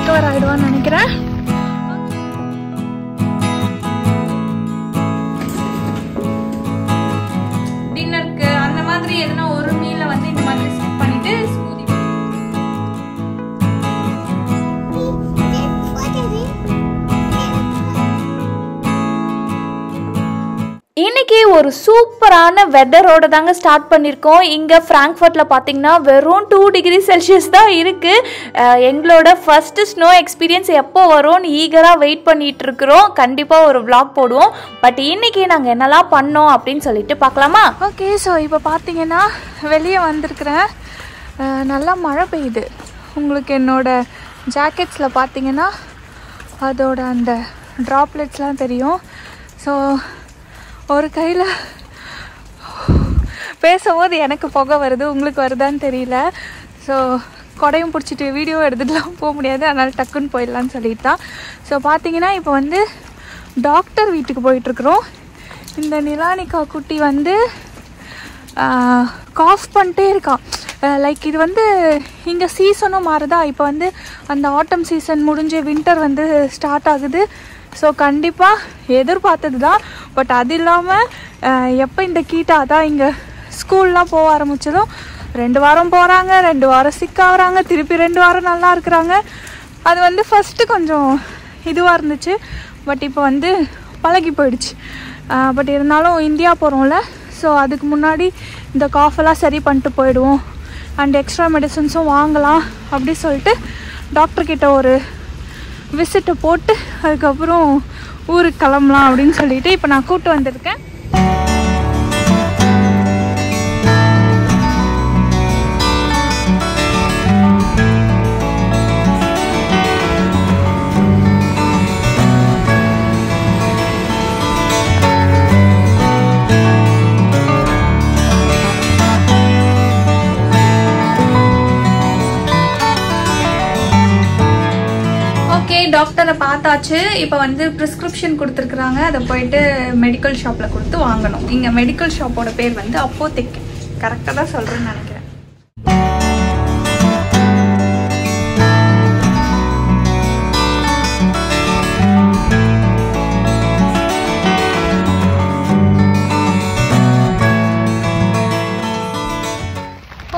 Recover ஆகிடுவான்னு நினைக்கிறேன். டின்னருக்கு அந்த மாதிரி எதனா ஒரு மீலை வந்து இந்த மாதிரி ஸ்கிப் பண்ணிட்டு ஸ்மூதி. இன்னைக்கு ஒரு சூப்பரான வெதரோட தாங்க ஸ்டார்ட் பண்ணியிருக்கோம். இங்கே ஃப்ராங்க்ஃபர்ட்டில் பார்த்தீங்கன்னா வெறும் 2 டிகிரி செல்சியஸ் தான் இருக்குது. எங்களோட ஃபஸ்ட்டு ஸ்னோ எக்ஸ்பீரியன்ஸ் எப்போ வரும்னு ஈகராக வெயிட் பண்ணிகிட்டு இருக்கிறோம். கண்டிப்பாக ஒரு விளாக் போடுவோம். பட் இன்றைக்கி நாங்கள் என்னெல்லாம் பண்ணோம் அப்படின்னு சொல்லிட்டு பார்க்கலாமா? ஓகே, ஸோ இப்போ பார்த்தீங்கன்னா வெளியே வந்திருக்கிறேன். நல்லா மழை பெய்யுது. உங்களுக்கு என்னோடய ஜாக்கெட்ஸில் பார்த்தீங்கன்னா அதோட அந்த ட்ராப்லெட்ஸ்லாம் தெரியும். ஸோ ஒரு கையில் பேசும்போது எனக்கு புகை வருது, உங்களுக்கு வருதான்னு தெரியல. ஸோ கொடையும் பிடிச்சிட்டு வீடியோ எடுத்துகிட்டுலாம் போக முடியாது, அதனால் டக்குன்னு போயிடலான்னு சொல்லிட்டு தான். ஸோ பார்த்தீங்கன்னா இப்போ வந்து டாக்டர் வீட்டுக்கு போயிட்டுருக்குறோம். இந்த நிலானிகா குட்டி வந்து காஃப் பண்ணிட்டே இருக்கான். லைக் இது வந்து இங்கே சீசனும் மாறுதா. இப்போ வந்து அந்த ஆட்டம் சீசன் முடிஞ்சு வின்டர் வந்து ஸ்டார்ட் ஆகுது. ஸோ கண்டிப்பாக எதிர்பார்த்தது தான். பட் அது இல்லாமல் எப்போ இந்த கீட்டா தான் இங்கே ஸ்கூல்லாம் போக ஆரம்பித்ததும் 2 வாரம் போகிறாங்க, 2 வாரம் சிக்காகிறாங்க, திருப்பி 2 வாரம் நல்லா இருக்கிறாங்க. அது வந்து ஃபஸ்ட்டு கொஞ்சம் இதுவாக இருந்துச்சு. பட் இப்போ வந்து பழகி போயிடுச்சு. பட் இருந்தாலும் இந்தியா போகிறோம்ல, ஸோ அதுக்கு முன்னாடி இந்த காஃபெல்லாம் சரி பண்ணிட்டு போயிடுவோம். அண்ட் எக்ஸ்ட்ரா மெடிசன்ஸும் வாங்கலாம் அப்படி சொல்லிட்டு டாக்டர்கிட்ட ஒரு விசிட்டை போட்டு அதுக்கப்புறம் ஊருக்கு கிளம்பலாம் அப்படின்னு சொல்லிட்டு இப்போ நான் கூப்பிட்டு வந்திருக்கேன். டாக்டரை பார்த்தாச்சு. இப்போ வந்து ப்ரிஸ்கிரிப்ஷன் கொடுத்துருக்குறாங்க. அதை போயிட்டு மெடிக்கல் ஷாப்பில் கொடுத்து வாங்கணும். இங்கே மெடிக்கல் ஷாப்போட பேர் வந்து அப்போதெக். கரெக்டாக தான் சொல்கிறேன்னு நினைக்கிறேன்.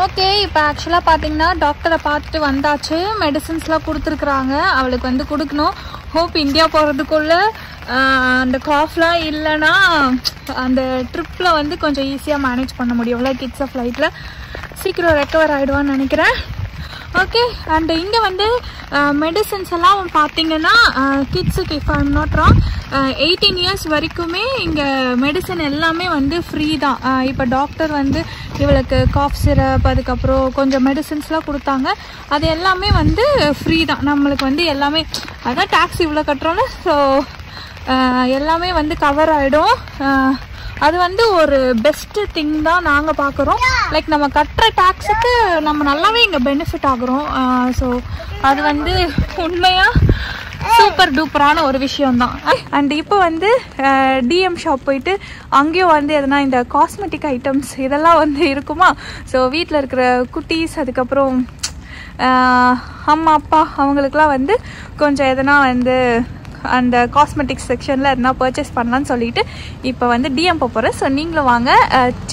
ஓகே, இப்போ ஆக்சுவலாக பார்த்தீங்கன்னா டாக்டரை பார்த்துட்டு வந்தாச்சு. மெடிசன்ஸ்லாம் கொடுத்துருக்குறாங்க. அவளுக்கு வந்து கொடுக்கணும். ஹோப் இந்தியா போகிறதுக்குள்ளே அந்த காஃப்லாம் இல்லைன்னா அந்த ட்ரிப்பில் வந்து கொஞ்சம் ஈஸியாக மேனேஜ் பண்ண முடியும்ல. கிட்ஸை ஃப்ளைட்டில் சீக்கிரம் ரெக்கவர் ஆகிடுவான்னு நினைக்கிறேன். ஓகே, அண்ட் இங்கே வந்து மெடிசன்ஸ் எல்லாம் பார்த்தீங்கன்னா கிட்ஸுக்கு if I am not wrong 18 years வரைக்குமே இங்கே மெடிசன் எல்லாமே வந்து ஃப்ரீ தான். இப்போ டாக்டர் வந்து இவளுக்கு காஃப் சிரப் அதுக்கப்புறம் கொஞ்சம் மெடிசன்ஸ்லாம் கொடுத்தாங்க. அது எல்லாமே வந்து ஃப்ரீ தான். நம்மளுக்கு வந்து எல்லாமே அதான் டேக்ஸ் இவ்வளோ கட்டுறோம்ல. ஸோ எல்லாமே வந்து கவர் ஆகிடும். அது வந்து ஒரு பெஸ்ட் திங் தான் நாங்கள் பார்க்குறோம். லைக் நம்ம கட்டுற டேக்ஸுக்கு நம்ம நல்லாவே இங்கே பெனிஃபிட் ஆகுறோம். ஸோ அது வந்து உண்மையாக சூப்பர் டூப்பரான ஒரு விஷயம்தான். அண்ட் இப்போ வந்து டிஎம் ஷாப் போயிட்டு அங்கேயும் வந்து எதனா இந்த காஸ்மெட்டிக் ஐட்டம்ஸ் இதெல்லாம் வந்து இருக்குமா. ஸோ வீட்டில் இருக்கிற குட்டீஸ் அதுக்கப்புறம் அம்மா அப்பா அவங்களுக்குலாம் வந்து கொஞ்சம் எதனா வந்து அந்த காஸ்மெட்டிக்ஸ் செக்ஷனில் எதனா பர்ச்சேஸ் பண்ணலான்னு சொல்லிட்டு இப்போ வந்து டிஎம் போகிறேன். ஸோ நீங்களும் வாங்க.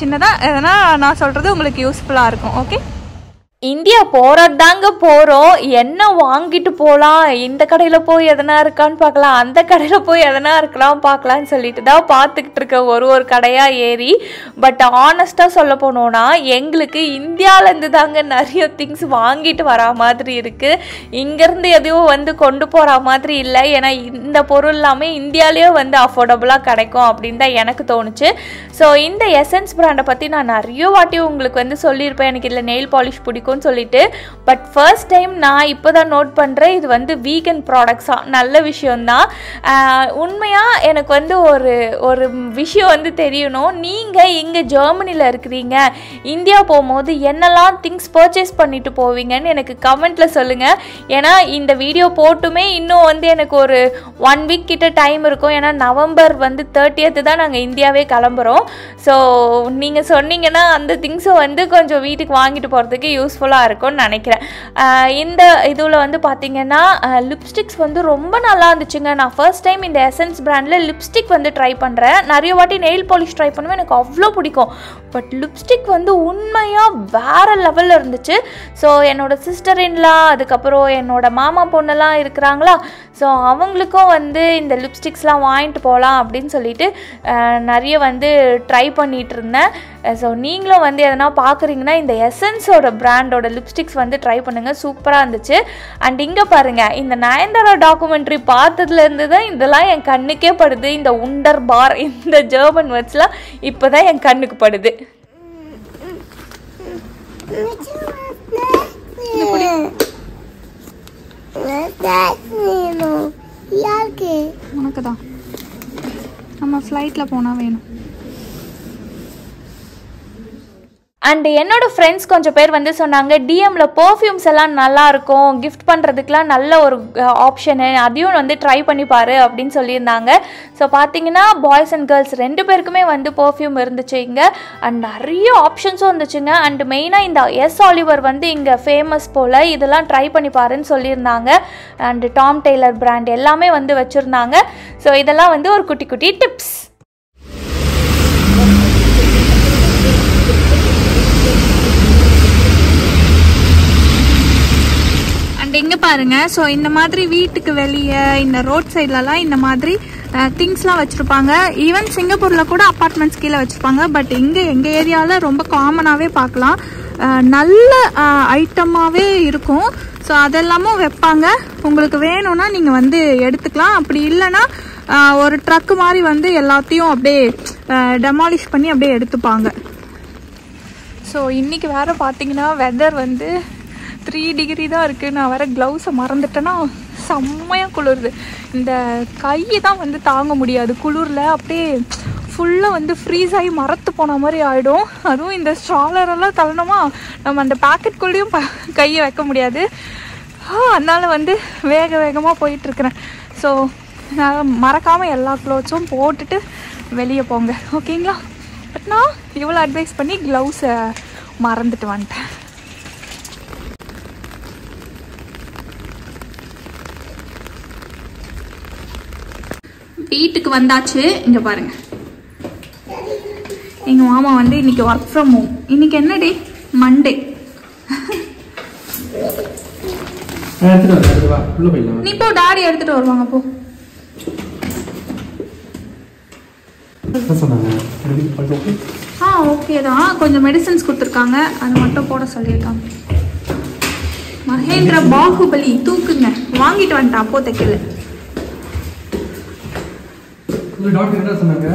சின்னதாக எதனா நான் சொல்கிறது உங்களுக்கு யூஸ்ஃபுல்லாக இருக்கும். ஓகே, இந்தியா போகிறது தாங்க போகிறோம். என்ன வாங்கிட்டு போகலாம், இந்த கடையில் போய் எதனா இருக்கான்னு பார்க்கலாம், அந்த கடையில் போய் எதனா இருக்கலாம் பார்க்கலான்னு சொல்லிட்டு தான் பார்த்துக்கிட்டு இருக்கேன் ஒரு கடையாக ஏறி. பட் ஆனஸ்ட்டாக சொல்ல போனோன்னா எங்களுக்கு இந்தியாவிலேருந்து தாங்க நிறைய திங்ஸ் வாங்கிட்டு வரா மாதிரி இருக்குது. இங்கேருந்து எதுவும் வந்து கொண்டு போகிற மாதிரி இல்லை. ஏன்னா இந்த பொருள் எல்லாமே இந்தியாவிலேயே வந்து அஃபோர்டபுளாக கிடைக்கும் அப்படின்னு தான் எனக்கு தோணுச்சு. ஸோ இந்த எசன்ஸ் பிராண்டை பற்றி நான் நிறைய வாட்டி உங்களுக்கு வந்து சொல்லியிருப்பேன். எனக்கு இதில் நெயில் பாலிஷ் பிடிக்கும் சொல்லிட்டு. பட் ஃபர்ஸ்ட் டைம் நான் இப்போ தான் நோட் பண்ணுறேன் இது வந்து வீகன் ப்ராடக்ட்ஸாக. நல்ல விஷயம்தான். உண்மையாக எனக்கு வந்து ஒரு விஷயம் வந்து தெரியணும். நீங்கள் இங்கே ஜெர்மனியில் இருக்கிறீங்க, இந்தியா போகும்போது என்னெல்லாம் திங்ஸ் பர்ச்சேஸ் பண்ணிட்டு போவீங்கன்னு எனக்கு கமெண்ட்டில் சொல்லுங்கள். ஏன்னா இந்த வீடியோ போட்டுமே இன்னும் வந்து எனக்கு ஒரு 1 வீக் கிட்ட டைம் இருக்கும். ஏன்னா நவம்பர் வந்து 30th தான் நாங்கள் இந்தியாவே கிளம்புறோம். ஸோ நீங்கள் சொன்னீங்கன்னா அந்த திங்ஸை வந்து கொஞ்சம் வீட்டுக்கு வாங்கிட்டு போகிறதுக்கு யூஸ்ஃபுல்லாக இருக்கும்னு நினைக்கிறேன். இந்த இதில் வந்து பார்த்திங்கன்னா லிப்ஸ்டிக்ஸ் வந்து ரொம்ப நல்லா இருந்துச்சுங்க. நான் ஃபர்ஸ்ட் டைம் இந்த எசன்ஸ் பிராண்டில் லிப்ஸ்டிக் வந்து ட்ரை பண்ணுறேன். நிறைய வாட்டி நெயில் பாலிஷ் ட்ரை பண்ணுவேன், எனக்கு அவ்வளோ பிடிக்கும். பட் லிப்ஸ்டிக் வந்து உண்மையாக வேறு லெவலில் இருந்துச்சு. ஸோ என்னோட சிஸ்டர் இன்லா, அதுக்கப்புறம் என்னோட மாமா பொண்ணெல்லாம் இருக்கிறாங்களா, ஸோ அவங்களுக்கும் வந்து இந்த லிப்ஸ்டிக்ஸ்லாம் வாங்கிட்டு போகலாம் அப்படின்னு சொல்லிட்டு நிறைய வந்து ட்ரை பண்ணிகிட்டு இருந்தேன். ஸோ நீங்களும் வந்து எதனா பார்க்குறீங்கன்னா இந்த எசன்ஸோட பிராண்டோட லிப்ஸ்டிக்ஸ் வந்து ட்ரை பண்ணுங்கள், சூப்பராக இருந்துச்சு. அண்ட் இங்கே பாருங்கள், இந்த நயன்தாரா டாக்குமெண்ட்ரி பார்த்ததுலேருந்து தான் இதெல்லாம் என் கண்ணுக்கே படுது. இந்த உண்டர் பார், இந்த ஜெர்மன் வேர்ட்ஸ்லாம் இப்போ தான் என் கண்ணுக்கு படுது. உனக்கு தான் நம்ம ஃப்ளைட்டில் போனால் வேணும். அண்ட் என்னோட ஃப்ரெண்ட்ஸ் கொஞ்சம் பேர் வந்து சொன்னாங்க டிஎம்மில் பர்ஃப்யூம்ஸ் எல்லாம் நல்லாயிருக்கும், கிஃப்ட் பண்ணுறதுக்கெலாம் நல்ல ஒரு ஆப்ஷனு, அதையும் வந்து ட்ரை பண்ணி பாரு அப்படின்னு சொல்லியிருந்தாங்க. ஸோ பார்த்தீங்கன்னா பாய்ஸ் அண்ட் கேர்ள்ஸ் 2 பேருக்குமே வந்து பர்ஃப்யூம் இருந்துச்சு இங்கே. அண்ட் நிறைய ஆப்ஷன்ஸும் இருந்துச்சுங்க. அண்ட் மெயினாக இந்த எஸ் ஆலிவர் வந்து இங்கே ஃபேமஸ் போல், இதெல்லாம் ட்ரை பண்ணி பாருன்னு சொல்லியிருந்தாங்க. அண்ட் டாம் டெய்லர் பிராண்ட் எல்லாமே வந்து வச்சுருந்தாங்க. ஸோ இதெல்லாம் வந்து ஒரு குட்டி குட்டி டிப்ஸ். இங்கே பாருங்க, ஸோ இந்த மாதிரி வீட்டுக்கு வெளியே இந்த ரோட் சைட்லலாம் இந்த மாதிரி திங்ஸ்லாம் வச்சுருப்பாங்க. ஈவன் சிங்கப்பூரில் கூட அப்பார்ட்மெண்ட்ஸ் கீழே வச்சுருப்பாங்க. பட் இங்கே எங்கள் ஏரியாவில் ரொம்ப காமனாகவே பார்க்கலாம், நல்ல ஐட்டமாகவே இருக்கும். ஸோ அதெல்லாமும் வைப்பாங்க. உங்களுக்கு வேணும்னா நீங்கள் வந்து எடுத்துக்கலாம். அப்படி இல்லைன்னா ஒரு ட்ரக்கு மாதிரி வந்து எல்லாத்தையும் அப்படியே டெமாலிஷ் பண்ணி அப்படியே எடுத்துப்பாங்க. ஸோ இன்றைக்கி வேறு பார்த்தீங்கன்னா வெதர் வந்து 3 டிகிரி தான் இருக்குது. நான் வேறு க்ளவுஸை மறந்துட்டேன்னா செம்மையாக குளிருது. இந்த கையை தான் வந்து தாங்க முடியாது குளிரில், அப்படியே ஃபுல்லாக வந்து ஃப்ரீஸ் ஆகி மரத்து போன மாதிரி ஆகிடும். அதுவும் இந்த ஸ்ட்ராலரெல்லாம் தள்ளணுமா, நம்ம அந்த பேக்கெட்குள்ளேயும் கையை வைக்க முடியாது. அதனால் வந்து வேகமாக போயிட்டுருக்குறேன். ஸோ நான் மறக்காமல் எல்லா க்ளோத்ஸும் போட்டுட்டு வெளியே போங்க, ஓகேங்களா? பட் நான் இவ்வளோ அட்வைஸ் பண்ணி க்ளவுஸை மறந்துட்டு வந்துட்டேன். வீட்டுக்கு வந்தாச்சு. இங்கே பாருங்க, எங்கள் மாமா வந்து இன்னைக்கு ஒர்க் ஃப்ரம் ஹோம். இன்னைக்கு என்ன டே? மண்டே. நீ போ, டாடி எடுத்துட்டு வருவாங்க போ. ஓகே தான், கொஞ்சம் மெடிசன்ஸ் கொடுத்துருக்காங்க, அது மட்டும் போட சொல்லியிருக்காங்க. மகேந்திர பாகுபலி தூக்குங்க, வாங்கிட்டு வந்துட்டேன் அப்போ தைக்கல. டாக்டர் என்ன சொன்னாங்க?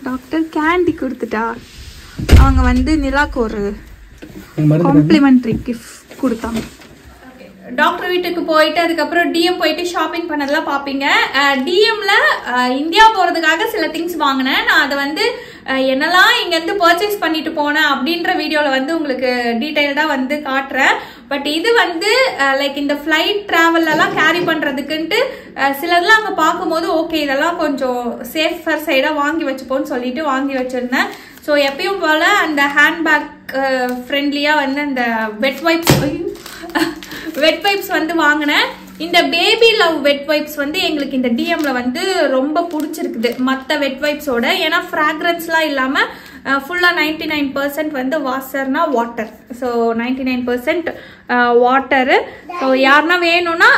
டாக்டர் கேண்டி கொடுத்துட்டா. அவங்க வந்து நிலாக்கு ஒரு காம்ப்ளிமெண்டரி கிஃப்ட் கொடுத்தாங்க. டாக்டர் வீட்டுக்கு போயிட்டு அதுக்கப்புறம் டிஎம் போயிட்டு ஷாப்பிங் பண்ணதெல்லாம் பார்ப்பீங்க. டிஎம்ல இந்தியா போகிறதுக்காக சில திங்ஸ் வாங்கினேன். நான் அதை வந்து என்னெல்லாம் இங்கேருந்து பர்ச்சேஸ் பண்ணிட்டு போனேன் அப்படின்ற வீடியோவில் வந்து உங்களுக்கு டீட்டெயில்டாக வந்து காட்டுறேன். பட் இது வந்து லைக் இந்த ஃப்ளைட் ட்ராவல்லாம் கேரி பண்ணுறதுக்குன்ட்டு சிலதெல்லாம் அங்கே பார்க்கும்போது ஓகே இதெல்லாம் கொஞ்சம் சேஃபர் சைடாக வாங்கி வச்சுப்போன்னு சொல்லிட்டு வாங்கி வச்சுருந்தேன். ஸோ எப்பயும் போல் அந்த ஹேண்ட்பேக் ஃப்ரெண்ட்லியாக வந்து அந்த வெட் வைப்ஸ் வந்து வாங்கினேன். இந்த பேபி லவ் வெட் வைப்ஸ் வந்து எங்களுக்கு இந்த டிஎம்ல வந்து ரொம்ப பிடிச்சிருக்குது மற்ற வெட் வைப்ஸோட. ஏன்னா ஃப்ராக்ரன்ஸ்லாம் இல்லாமல் ஃபுல்லாக 99% வந்து வாஷர்னா வாட்டர். So 99% water. ஸோ யாருன்னா வேணும்னா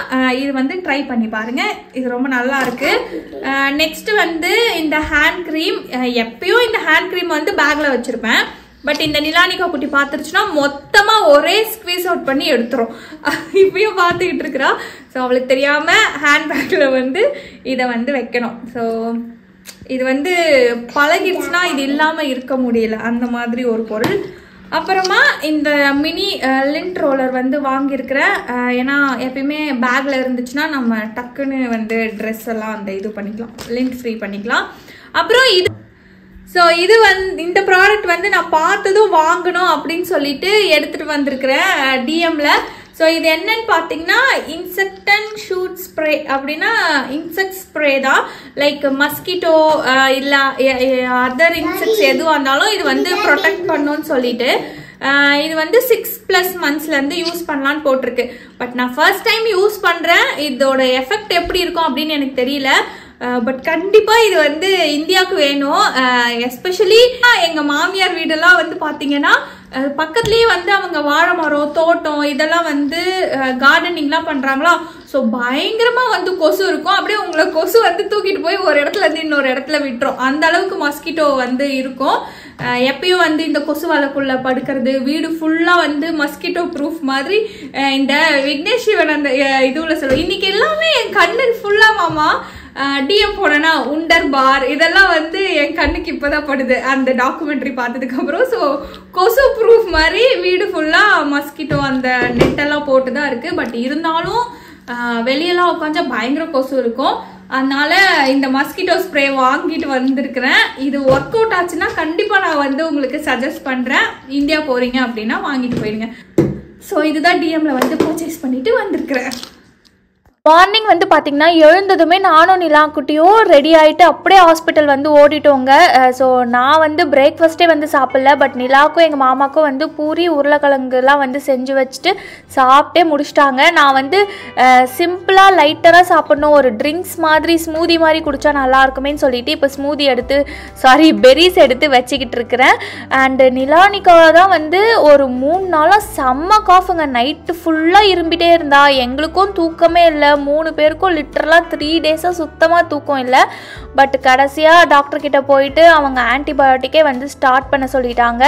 இது வந்து ட்ரை பண்ணி பாருங்கள், இது ரொம்ப நல்லா இருக்கு. நெக்ஸ்ட் வந்து இந்த ஹேண்ட் க்ரீம். எப்பயும் இந்த ஹேண்ட் க்ரீம் வந்து பேக்கில் வச்சுருப்பேன். பட் இந்த நிலானிகா குட்டி பார்த்துருச்சுன்னா மொத்தமாக ஒரே ஸ்க்வீஸ் அவுட் பண்ணி எடுத்துரும். இப்பயும் பார்த்துக்கிட்டு இருக்கிறா. ஸோ அவளுக்கு தெரியாமல் ஹேண்ட்பேக்கில் வந்து இதை வந்து வைக்கணும். ஸோ இது வந்து பழகிடுச்சுன்னா இது இல்லாமல் இருக்க முடியல, அந்த மாதிரி ஒரு பொருள். அப்புறமா இந்த மினி லிண்ட் ரோலர் வந்து வாங்கியிருக்கிறேன். ஏன்னா எப்பயுமே பேக்கில் இருந்துச்சுன்னா நம்ம டக்குன்னு வந்து ட்ரெஸ் எல்லாம் அந்த இது பண்ணிக்கலாம், லிண்ட் ஃப்ரீ பண்ணிக்கலாம். அப்புறம் இது ஸோ இது வந்து இந்த ப்ராடக்ட் வந்து நான் பார்த்ததும் வாங்கணும் அப்படின்னு சொல்லிட்டு எடுத்துகிட்டு வந்திருக்கிறேன் டிஎம்ல. ஸோ இது என்னன்னு பார்த்தீங்கன்னா இன்செக்டன் ஷூட் ஸ்ப்ரே அப்படின்னா இன்செக்ட் ஸ்ப்ரே தான். லைக் மஸ்கிட்டோ இல்லை அதர் இன்செக்ட்ஸ் எதுவாக இருந்தாலும் இது வந்து ப்ரொடெக்ட் பண்ணுன்னு சொல்லிட்டு இது வந்து 6+ monthsலேருந்து யூஸ் பண்ணலான்னு போட்டிருக்கு. பட் நான் ஃபர்ஸ்ட் டைம் யூஸ் பண்ணுறேன். இதோட எஃபெக்ட் எப்படி இருக்கும் அப்படின்னு எனக்கு தெரியல. பட் கண்டிப்பாக இது வந்து இந்தியாவுக்கு வேணும். எஸ்பெஷலி எங்கள் மாமியார் வீடெல்லாம் வந்து பார்த்தீங்கன்னா பக்கத்துலேயே வந்து அவங்க வாழை மரம் தோட்டம் இதெல்லாம் வந்து கார்டனிங்லாம் பண்ணுறாங்களா. ஸோ பயங்கரமாக வந்து கொசு இருக்கும். அப்படியே உங்களை கொசு வந்து தூக்கிட்டு போய் ஒரு இடத்துல இருந்து இன்னொரு இடத்துல விட்டுரும். அந்த அளவுக்கு மஸ்கிட்டோ வந்து இருக்கும். எப்பயும் வந்து இந்த கொசு வலைக்குள்ள படுக்கிறது வீடு ஃபுல்லாக வந்து மஸ்கிட்டோ ப்ரூஃப் மாதிரி இந்த விக்னேஷ் சிவன் அந்த இதுல சொல்லுவோம். இன்னைக்கு எல்லாமே என் கண்ணு ஃபுல்லாக மாமா டிஎம் போனேன்னா உண்டர் பார் இதெல்லாம் வந்து என் கண்ணுக்கு இப்போதான் படுது அந்த டாக்குமெண்ட்ரி பார்த்ததுக்கு அப்புறம். ஸோ கொசு ப்ரூஃப் மாதிரி வீடு ஃபுல்லாக மஸ்கிட்டோ அந்த நெட்டெல்லாம் போட்டு தான் இருக்கு. பட் இருந்தாலும் வெளியெல்லாம் உட்காந்து பயங்கர கொசு இருக்கும். அதனால இந்த மஸ்கிட்டோ ஸ்ப்ரே வாங்கிட்டு வந்திருக்கிறேன். இது ஒர்க் அவுட் ஆச்சுன்னா கண்டிப்பாக நான் வந்து உங்களுக்கு சஜஸ்ட் பண்ணுறேன். இந்தியா போறீங்க அப்படின்னா வாங்கிட்டு போயிடுங்க. ஸோ இதுதான் டிஎம்ல வந்து பர்ச்சேஸ் பண்ணிட்டு வந்திருக்கிறேன். மார்னிங் வந்து பார்த்திங்கன்னா எழுந்ததுமே நானும் நிலாக்குட்டியும் ரெடி ஆகிட்டு அப்படியே ஹாஸ்பிட்டல் வந்து ஓடிட்டோங்க. ஸோ நான் வந்து பிரேக்ஃபாஸ்ட்டே வந்து சாப்பிடல. பட் நிலாவுக்கும் எங்கள் மாமாவுக்கும் வந்து பூரி உருளைக்கிழங்குலாம் வந்து செஞ்சு வச்சுட்டு சாப்பிட்டே முடிச்சிட்டாங்க. நான் வந்து சிம்பிளாக லைட்டராக சாப்பிட்ணும், ஒரு ட்ரிங்க்ஸ் மாதிரி ஸ்மூதி மாதிரி குடித்தா நல்லா இருக்குமேன்னு சொல்லிட்டு இப்போ ஸ்மூதி பெரிஸ் எடுத்து வச்சுக்கிட்டு இருக்கிறேன். அண்டு நிலானிக்காக தான் வந்து ஒரு 3 நாளாக செம்ம காஃபுங்க. நைட்டு ஃபுல்லாக இரும்பிட்டே இருந்தா. எங்களுக்கும் தூக்கமே இல்லை. 3 பேருக்கும் லிட்டரலாக 3 டேஸாக சுத்தமாக தூக்கம் இல்லை. பட் கடைசியாக டாக்டர்கிட்ட போயிட்டு அவங்க ஆன்டிபயோட்டிக்கே வந்து ஸ்டார்ட் பண்ண சொல்லிட்டாங்க.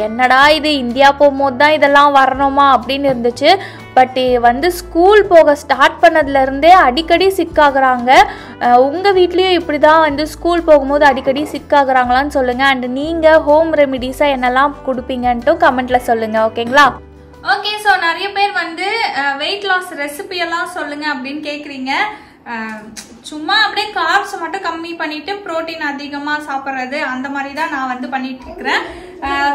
என்னடா இது இந்தியா போகும்போது தான் இதெல்லாம் வரணுமா அப்படின்னு இருந்துச்சு. பட் வந்து ஸ்கூல் போக ஸ்டார்ட் பண்ணதுலேருந்தே அடிக்கடி சிக்காகிறாங்க. உங்கள் வீட்லேயும் இப்படி தான் வந்து ஸ்கூல் போகும்போது அடிக்கடி சிக்காகிறாங்களான்னு சொல்லுங்கள். அண்ட் நீங்கள் ஹோம் ரெமிடிஸாக என்னெல்லாம் கொடுப்பீங்கன்ட்டும் கமெண்ட்டில் சொல்லுங்கள். ஓகேங்களா? ஓகே. ஸோ நிறைய பேர் வந்து வெயிட் லாஸ் ரெசிபி எல்லாம் சொல்லுங்க அப்படின்னு கேட்குறீங்க. சும்மா அப்படியே கார்ப்ஸ் மட்டும் கம்மி பண்ணிட்டு புரோட்டீன் அதிகமாக சாப்பிட்றது அந்த மாதிரி தான் நான் வந்து பண்ணிட்டு இருக்கிறேன்.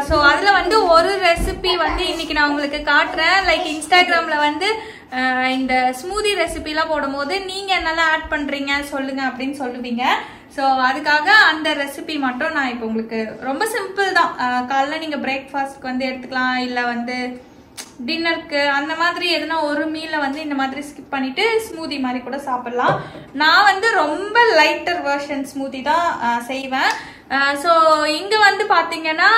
ஸோ அதில் வந்து ஒரு ரெசிபி வந்து இன்னைக்கு நான் உங்களுக்கு காட்டுறேன். லைக் இன்ஸ்டாகிராமில் வந்து இந்த ஸ்மூதி ரெசிபிலாம் போடும்போது நீங்கள் என்னெல்லாம் ஆட் பண்ணுறீங்க சொல்லுங்க அப்படின்னு சொல்லுவீங்க. ஸோ அதுக்காக அந்த ரெசிபி மட்டும் நான் இப்போ உங்களுக்கு ரொம்ப சிம்பிள் தான். காலைல நீங்கள் பிரேக்ஃபாஸ்ட்க்கு வந்து எடுத்துக்கலாம், இல்லை வந்து டின்னருக்கு அந்த மாதிரி எதுனா ஒரு மீலை வந்து இந்த மாதிரி ஸ்கிப் பண்ணிட்டு ஸ்மூதி மாதிரி கூட சாப்பிடலாம். நான் வந்து ரொம்ப லைட்டர் வெர்ஷன் ஸ்மூதி தான் செய்வேன். ஸோ இங்கே வந்து பார்த்தீங்கன்னா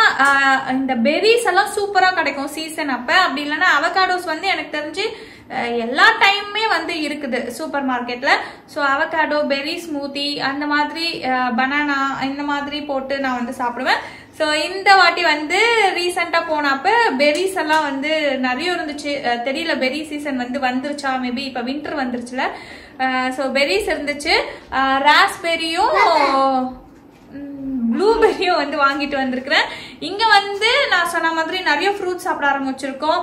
இந்த பெரிஸ் எல்லாம் சூப்பராக கிடைக்கும் சீசன் அப்போ. அப்படி இல்லைன்னா அவகாடோஸ் வந்து எனக்கு தெரிஞ்சு எல்லா டைமுமே வந்து இருக்குது சூப்பர் மார்க்கெட்ல. ஸோ அவகாடோ பெரி ஸ்மூதி அந்த மாதிரி பனானா இந்த மாதிரி போட்டு நான் வந்து சாப்பிடுவேன். ஸோ இந்த வாட்டி வந்து ரீசெண்டாக போனப்ப பெரிஸ் எல்லாம் வந்து நிறைய இருந்துச்சு. தெரியல பெரி சீசன் வந்து வந்துருச்சா, மேபி இப்போ வின்டர் வந்துருச்சுல. ஸோ பெரிஸ் இருந்துச்சு. ராஸ்பெரியும் ப்ளூபெரியும் வந்து வாங்கிட்டு வந்திருக்கிறேன். இங்க வந்து நான் சொன்ன மாதிரி நிறைய ஃப்ரூட்ஸ் சாப்பிட ஆரம்பிச்சிருக்கோம்.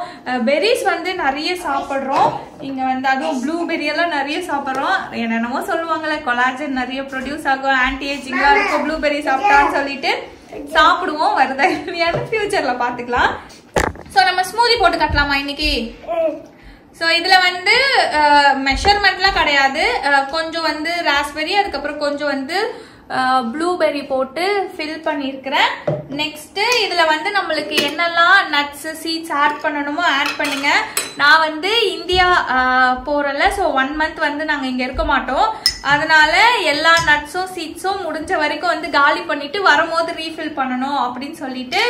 பெரிஸ் வந்து நிறைய சாப்பிட்றோம். இங்க வந்து அதுவும் ப்ளூபெரி எல்லாம் நிறைய சாப்பிட்றோம். என்னென்னமோ சொல்லுவாங்கல்ல, கொலாஜன் நிறைய ப்ரொடியூஸ் ஆகும், ஆன்டி ஏஜிங்கா இருக்கும் ப்ளூபெரி சாப்பிட்டான்னு சொல்லிட்டு சாப்பிடுவோம். வருதா இல்லையான்னு ஃபியூச்சர்ல பாத்துக்கலாம். ஸோ நம்ம ஸ்மூதி போட்டு கட்டலாமா இன்னைக்கு? ஸோ இதுல வந்து மெஷர்மெண்ட்லாம் கிடையாது. கொஞ்சம் வந்து ராஸ்பெரி, அதுக்கப்புறம் கொஞ்சம் வந்து ப்ளூபெரி போட்டு ஃபில் பண்ணியிருக்கிறேன். நெக்ஸ்ட் இதுல வந்து நம்மளுக்கு என்னெல்லாம் நட்ஸ் சீட்ஸ் ஆட் பண்ணணுமோ ஆட் பண்ணுங்க. நான் வந்து இந்தியா போறல, ஸோ 1 month வந்து நாங்கள் இங்கே இருக்க மாட்டோம். அதனால எல்லா நட்ஸும் சீட்ஸும் முடிஞ்ச வரைக்கும் வந்து காலி பண்ணிட்டு வரும்போது ரீஃபில் பண்ணணும் அப்படின்னு சொல்லிட்டு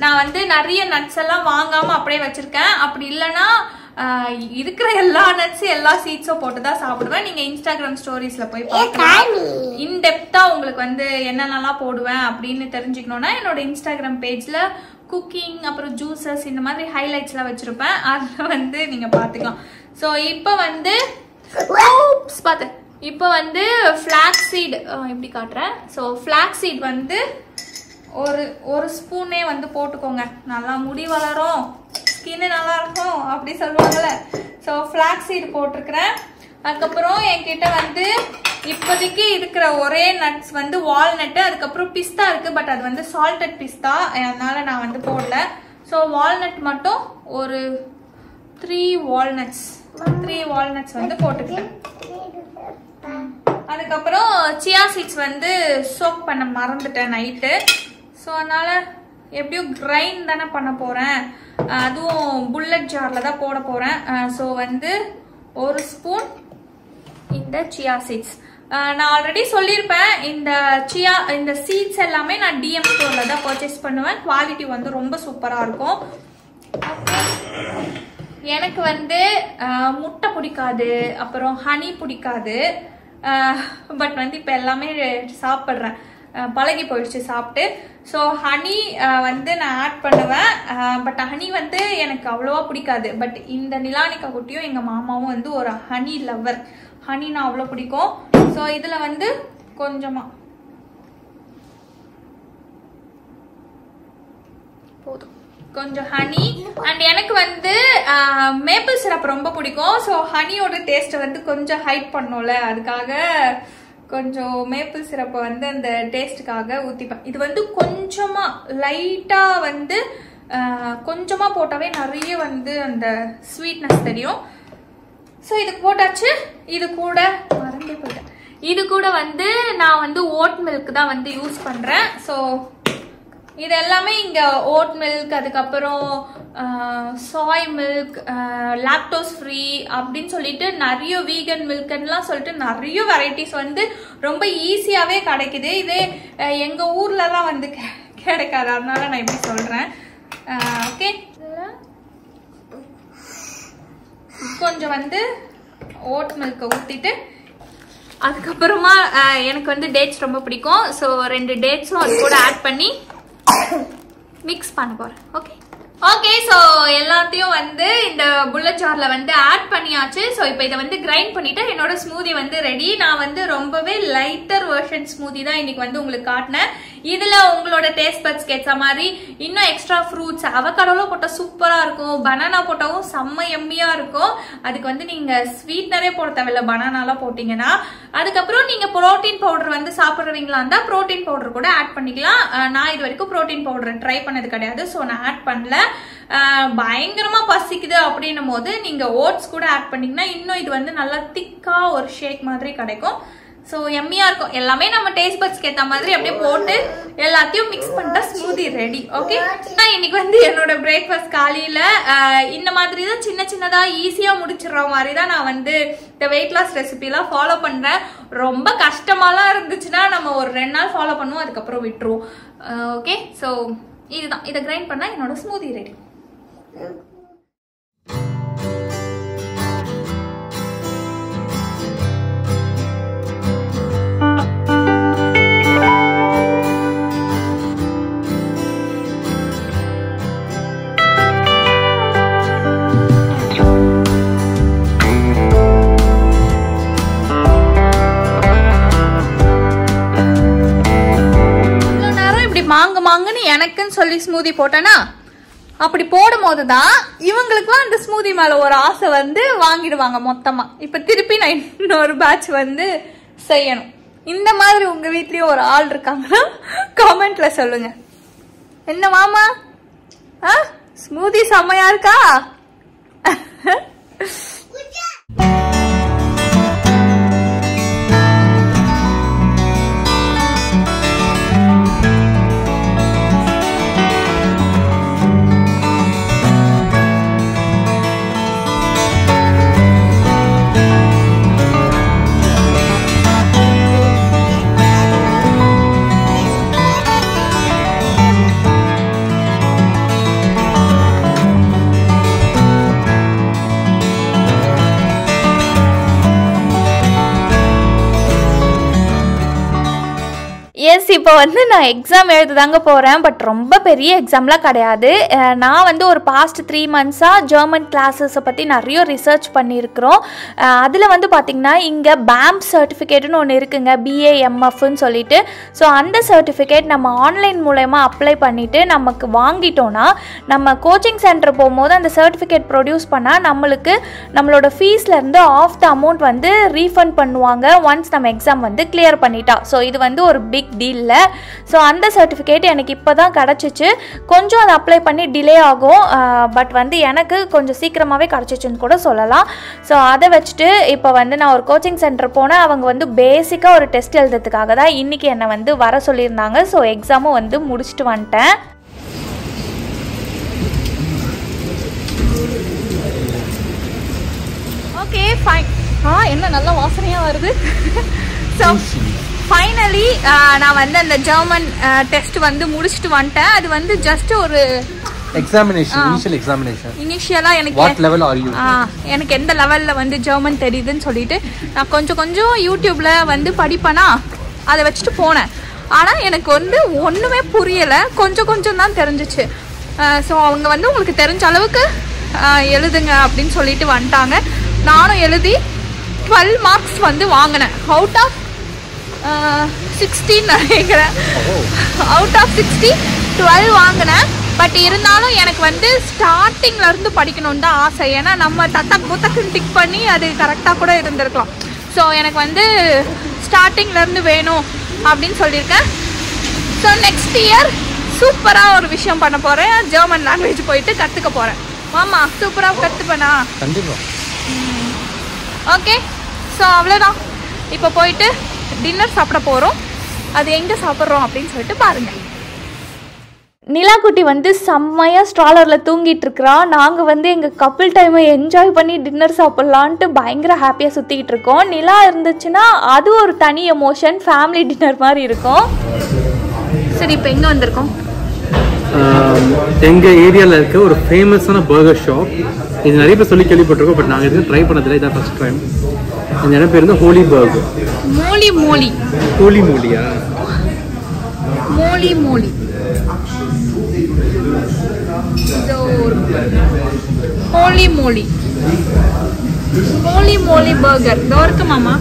நான் வந்து நிறைய நட்ஸ் எல்லாம் வாங்காம அப்படியே வச்சிருக்கேன். அப்படி இல்லைன்னா இருக்கிற எல்லா நட்ஸும் எல்லா சீட்ஸும் போட்டு தான் சாப்பிடுவேன். நீங்க இன்ஸ்டாகிராம் ஸ்டோரிஸ்ல போய் பார்க்கலாம். இன்டெப்தா உங்களுக்கு வந்து என்னென்னலாம் போடுவேன் அப்படின்னு தெரிஞ்சுக்கணும்னா என்னோட இன்ஸ்டாகிராம் பேஜ்ல குக்கிங் அப்புறம் ஜூசஸ் இந்த மாதிரி ஹைலைட்ஸ்லாம் வச்சிருப்பேன். அதில் வந்து நீங்க பார்த்துக்கலாம். ஸோ இப்போ வந்து இப்போ வந்து ஃபிளாக்ஸ் சீட் எப்படி காட்டுறேன். ஸோ ஃபிளாக்ஸ் சீட் வந்து ஒரு ஸ்பூனே வந்து போட்டுக்கோங்க. நல்லா முடி வளரும், ஸ்கின்னு நல்லா இருக்கும் அப்படி சொல்லுவாங்கல்ல. ஸோ ஃபிளாக்ஸ் சீட் போட்டிருக்கிறேன். அதுக்கப்புறம் என்கிட்ட வந்து இப்போதைக்கு இருக்கிற ஒரே நட்ஸ் வந்து வால்நட்டு, அதுக்கப்புறம் பிஸ்தா இருக்கு. பட் அது வந்து சால்டட் பிஸ்தா, அதனால நான் வந்து போடல. ஸோ வால்நட் மட்டும் ஒரு 3 வால்நட்ஸ் வந்து போட்டுக்கிட்டேன். அதுக்கப்புறம் சியா சீட்ஸ் வந்து சோக் பண்ண மறந்துட்டேன் நைட்டு. ஸோ அதனால எப்படியும் கிரைண்ட் தானே பண்ண போறேன், அதுவும் புல்லட் ஜார்ல தான் போட போறேன். ஸோ வந்து 1 ஸ்பூன் இந்த சியா சீட்ஸ். நான் ஆல்ரெடி சொல்லியிருப்பேன், இந்த சீட்ஸ் எல்லாமே நான் டிஎம் ஸ்டோர்ல தான் பர்ச்சேஸ் பண்ணுவேன். குவாலிட்டி வந்து ரொம்ப சூப்பரா இருக்கும். எனக்கு வந்து முட்டை பிடிக்காது, அப்புறம் ஹனி பிடிக்காது. பட் வந்து இப்போ எல்லாமே சாப்பிட்றேன், பழகி போயிடுச்சு சாப்பிட்டு. ஸோ ஹனி வந்து நான் ஆட் பண்ணுவேன். பட் ஹனி வந்து எனக்கு அவ்வளோவா பிடிக்காது. பட் இந்த நிலானிகா குட்டியும் எங்கள் மாமாவும் வந்து ஒரு ஹனி லவ்வர். ஹனினா அவ்வளோ பிடிக்கும். ஸோ இதில் வந்து கொஞ்சமாக போதும், கொஞ்சம் ஹனி. அண்ட் எனக்கு வந்து மேப்பிள் சிரப் ரொம்ப பிடிக்கும். ஸோ ஹனியோட டேஸ்ட்டை வந்து கொஞ்சம் ஹைட் பண்ணும்ல, அதுக்காக கொஞ்சம் மேப்பிள் சிரப்பை வந்து அந்த டேஸ்ட்டுக்காக ஊற்றிப்பேன். இது வந்து கொஞ்சமாக லைட்டாக வந்து கொஞ்சமாக போட்டாவே நிறைய வந்து அந்த ஸ்வீட்னஸ் தெரியும். ஸோ இதுக்கு போட்டாச்சு. இது கூட மறந்தே போயிட்டேன், இது கூட வந்து நான் வந்து ஓட் மில்க் தான் வந்து யூஸ் பண்ணுறேன். ஸோ இது எல்லாமே இங்கே ஓட் மில்க், அதுக்கப்புறம் சாய் மில்க், லாக்டோஸ் ஃப்ரீ அப்படின்னு சொல்லிட்டு நிறைய வீகன் மில்க்லாம் சொல்லிட்டு நிறைய வெரைட்டிஸ் வந்து ரொம்ப ஈஸியாகவே கிடைக்குது. இது எங்கள் ஊர்லலாம் வந்து கிடைக்காது, அதனால நான் இப்படி சொல்கிறேன். ஓகே, கொஞ்சம் வந்து ஓட் மில்கை ஊற்றிட்டு அதுக்கப்புறமா எனக்கு வந்து டேட்ஸ் ரொம்ப பிடிக்கும். ஸோ 2 டேட்ஸும் அது கூட ஆட் பண்ணி மிக்ஸ் பண்ண போறேன். ஓகே ஓகே ஸோ எல்லாத்தையும் வந்து இந்த புல்லட் ஜார்ல வந்து ஆட் பண்ணியாச்சு. ஸோ இப்போ இதை வந்து கிரைண்ட் பண்ணிட்டு என்னோட ஸ்மூதி வந்து ரெடி. நான் வந்து ரொம்பவே லைட்டர் வெர்ஷன் ஸ்மூதி தான் இன்னைக்கு வந்து உங்களுக்கு காட்டினேன். இதுல உங்களோட டேஸ்ட் பட்ஸ்க்கு ஏற்ற மாதிரி இன்னும் எக்ஸ்ட்ரா ஃப்ரூட்ஸ், அவகேடோல போட்டால் சூப்பரா இருக்கும், பனானா போட்டாவும் செம்ம எம்மியா இருக்கும். அதுக்கு வந்து நீங்க ஸ்வீட்னரே போட தேவையில்ல, பனானாலாம் போட்டீங்கன்னா. அதுக்கப்புறம் நீங்க புரோட்டீன் பவுடர் வந்து சாப்பிட்றவங்களா இருந்தா புரோட்டீன் பவுடர் கூட ஆட் பண்ணிக்கலாம். நான் இது வரைக்கும் புரோட்டீன் பவுடர் ட்ரை பண்ணது கிடையாது, ஸோ நான் ஆட் பண்ணல. பயங்கரமா பசிக்குது அப்படின்னும் போது நீங்க ஓட்ஸ் கூட ஆட் பண்ணீங்கன்னா இன்னும் இது வந்து நல்லா திக்கா ஒரு ஷேக் மாதிரி கிடைக்கும். ஸோ எம்மியா இருக்கும். எல்லாமே நம்ம டேஸ்ட் பட்ஸ்க்கு ஏற்ற மாதிரி அப்படியே போட்டு எல்லாத்தையும் மிக்ஸ் பண்ணிட்டா ஸ்மூதி ரெடி. ஓகே, நான் இன்னைக்கு வந்து என்னோட பிரேக்ஃபாஸ்ட் காலையில இந்த மாதிரி தான் சின்ன சின்னதா ஈஸியா முடிச்சிடுற மாதிரி தான் நான் வந்து இந்த வெயிட் லாஸ் ரெசிபிலாம் ஃபாலோ பண்றேன். ரொம்ப கஷ்டமாலாம் இருந்துச்சுன்னா நம்ம ஒரு 2 நாள் ஃபாலோ பண்ணுவோம், அதுக்கப்புறம் விட்டுருவோம். ஓகே, ஸோ இதுதான், இதை கிரைண்ட் பண்ணா என்னோட ஸ்மூதி ரெடி. மாங்குன்னு எனக்குன்னு சொல்லி ஸ்மூதி போட்டேன்னா, அப்படி போடும் போதுதான் இவங்களுக்குலாம் அந்த ஸ்மூதி மேல ஒரு ஆசை வந்து வாங்கிடுவாங்க மொத்தமா. இப்ப திருப்பி நான் இன்னொரு பேட்ச் வந்து செய்யணும். இந்த மாதிரி உங்க வீட்லயும் ஒரு ஆள் இருக்காங்கன்னா கமெண்ட்ல சொல்லுங்க. என்ன மாமா, ஸ்மூதி செம்மையா இருக்கா? எஸ், இப்போ வந்து நான் எக்ஸாம் எழுத தாங்க போகிறேன். பட் ரொம்ப பெரிய எக்ஸாம்லாம் கிடையாது. நான் வந்து ஒரு பாஸ்ட் 3 மந்த்ஸாக ஜெர்மன் கிளாஸஸை பற்றி நிறைய ரிசர்ச் பண்ணியிருக்கிறோம். அதில் வந்து பார்த்திங்கன்னா இங்கே பேம்ப் சர்டிஃபிகேட்டுன்னு ஒன்று இருக்குங்க, BAMFன்னு சொல்லிட்டு. ஸோ அந்த சர்டிஃபிகேட் நம்ம ஆன்லைன் மூலயமா அப்ளை பண்ணிவிட்டு நமக்கு வாங்கிட்டோன்னா நம்ம கோச்சிங் சென்டர் போகும்போது அந்த சர்டிஃபிகேட் ப்ரொடியூஸ் பண்ணால் நம்மளுக்கு நம்மளோட ஃபீஸ்லேருந்து ஆஃப் த அமௌண்ட் வந்து ரீஃபண்ட் பண்ணுவாங்க ஒன்ஸ் நம்ம எக்ஸாம் வந்து கிளியர் பண்ணிட்டா. ஸோ இது வந்து ஒரு பிக் டீல். இல்லை. ஸோ அந்த சர்டிஃபிகேட் எனக்கு இப்போ தான் கிடச்சிச்சு. கொஞ்சம் அதை அப்ளை பண்ணி டிலே ஆகும், பட் வந்து எனக்கு கொஞ்சம் சீக்கிரமாகவே கிடச்சிச்சுன்னு கூட சொல்லலாம். ஸோ அதை வச்சுட்டு இப்போ வந்து நான் ஒரு கோச்சிங் சென்டர் போனேன். அவங்க வந்து பேசிக்காக ஒரு டெஸ்ட் எழுதுறதுக்காக தான் இன்றைக்கி என்னை வந்து வர சொல்லியிருந்தாங்க. ஸோ எக்ஸாமும் வந்து முடிச்சுட்டு வந்துட்டேன். Okay fine. என்ன நல்ல வாசனையாக வருது. ஸோ ஃபைனலி நான் வந்து அந்த ஜெர்மன் டெஸ்ட் வந்து முடிச்சுட்டு வந்துட்டேன். அது வந்து ஜஸ்ட் ஒரு இனிஷியலாக எனக்கு எந்த லெவலில் வந்து ஜெர்மன் தெரியுதுன்னு சொல்லிட்டு நான் கொஞ்சம் யூடியூப்பில் வந்து படிப்பேனா அதை வச்சுட்டு போனேன். ஆனால் எனக்கு வந்து ஒன்றுமே புரியலை, கொஞ்சம் தான் தெரிஞ்சிச்சு. ஸோ அவங்க வந்து உங்களுக்கு தெரிஞ்ச அளவுக்கு எழுதுங்க அப்படின்னு சொல்லிட்டு வந்துட்டாங்க. நானும் எழுதி 12 மார்க்ஸ் வந்து வாங்கினேன். அவுட் ஆஃப் 16 நினைக்கிறேன். அவுட் ஆஃப் 60 12 வாங்கினேன். பட் இருந்தாலும் எனக்கு வந்து ஸ்டார்டிங்லேருந்து படிக்கணும்னு தான் ஆசை. ஏன்னா நம்ம புத்தக்குன்னு டிக் பண்ணி அது கரெக்டாக கூட இருந்திருக்கலாம். ஸோ எனக்கு வந்து ஸ்டார்டிங்லேருந்து வேணும் அப்படின்னு சொல்லியிருக்கேன். ஸோ நெக்ஸ்ட் இயர் சூப்பராக ஒரு விஷயம் பண்ண போகிறேன். ஜெர்மன் லாங்குவேஜ் போயிட்டு கற்றுக்க போகிறேன். ஆமாம், சூப்பராக கற்றுப்பேனா? கண்டிப்பாக. ஓகே, ஸோ அவ்வளோதான். இப்போ போயிட்டு டின்னர் சாப்பிட போகிறோம். அது எங்கே சாப்பிட்றோம் அப்படின்னு சொல்லிட்டு பாருங்கள். நிலாக்குட்டி வந்து செம்மையாக ஸ்ட்ராலரில் தூங்கிட்டு இருக்கிறா. நாங்கள் வந்து எங்கள் கப்பிள் டைமை என்ஜாய் பண்ணி டின்னர் சாப்பிட்லான்ட்டு பயங்கர ஹாப்பியாக சுற்றிக்கிட்டு இருக்கோம். நிலா இருந்துச்சுன்னா அது ஒரு தனி எமோஷன், ஃபேமிலி டின்னர் மாதிரி இருக்கும். சரி, இப்போ எங்கே வந்திருக்கோம்? எங்கள் ஏரியாவில் இருக்க ஒரு ஃபேமஸான பர்கர் ஷாப். இது நிறைய பேர் சொல்லி கேள்விப்பட்டிருக்கோம், பட் நாங்கள் எதுவும் ட்ரை பண்ணதில்லை. இதான் ஃபர்ஸ்ட் டைம். இந்த இடம் பேர் வந்து ஹோலி பர்கர். மோலியா? மோலி பர்கர் இதோ இருக்கு மாமா.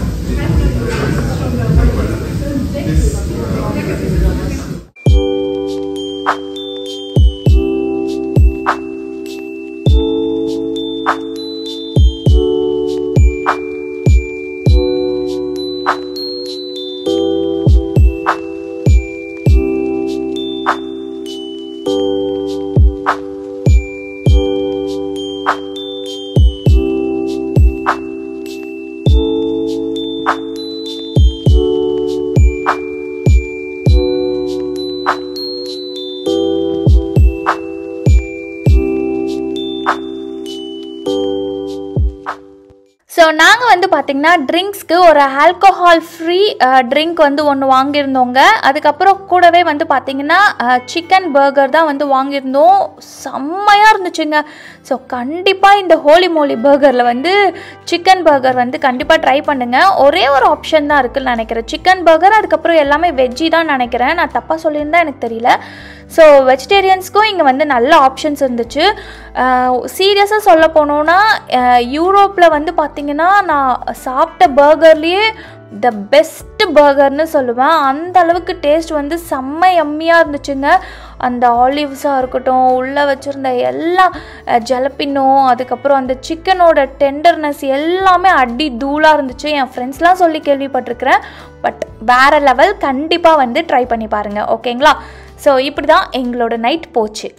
ஸோ நாங்கள் வந்து பார்த்திங்கன்னா ட்ரிங்க்ஸ்க்கு ஒரு ஆல்கஹால் ஃப்ரீ ட்ரிங்க் வந்து ஒன்று வாங்கியிருந்தோங்க. அதுக்கப்புறம் கூடவே வந்து பார்த்திங்கன்னா சிக்கன் பர்கர் தான் வந்து வாங்கியிருந்தோம். செம்மையாக இருந்துச்சுங்க. ஸோ கண்டிப்பாக இந்த ஹோலி மோலி பர்கரில் வந்து சிக்கன் பர்கர் வந்து கண்டிப்பாக ட்ரை பண்ணுங்கள். ஒரே ஒரு ஆப்ஷன் தான் இருக்குதுன்னு நினைக்கிறேன், சிக்கன் பர்கர். அதுக்கப்புறம் எல்லாமே வெஜ்ஜி தான் நினைக்கிறேன், நான் தப்பாக சொல்லியிருந்தா எனக்கு தெரியல. ஸோ வெஜிடேரியன்ஸ்க்கும் இங்கே வந்து நல்ல ஆப்ஷன்ஸ் இருந்துச்சு. சீரியஸாக சொல்ல போனோன்னா யூரோப்பில் வந்து பார்த்திங்கன்னா நான் சாப்பிட்ட பர்கர்லேயே த பெஸ்ட்டு பர்கர்னு சொல்லுவேன். அந்த அளவுக்கு டேஸ்ட் வந்து செம்ம எம்மியாக இருந்துச்சுங்க. அந்த ஆலிவ்ஸாக இருக்கட்டும், உள்ளே வச்சுருந்த எல்லா ஜலப்பினோ, அதுக்கப்புறம் அந்த சிக்கனோட டெண்டர்னஸ் எல்லாமே அடி தூளாக இருந்துச்சு. என் ஃப்ரெண்ட்ஸ்லாம் சொல்லி கேள்விப்பட்டிருக்கிறேன், பட் வேறு லெவல். கண்டிப்பாக வந்து ட்ரை பண்ணி பாருங்கள், ஓகேங்களா? ஸோ இப்படி தான் எங்களோட நைட் போச்சு.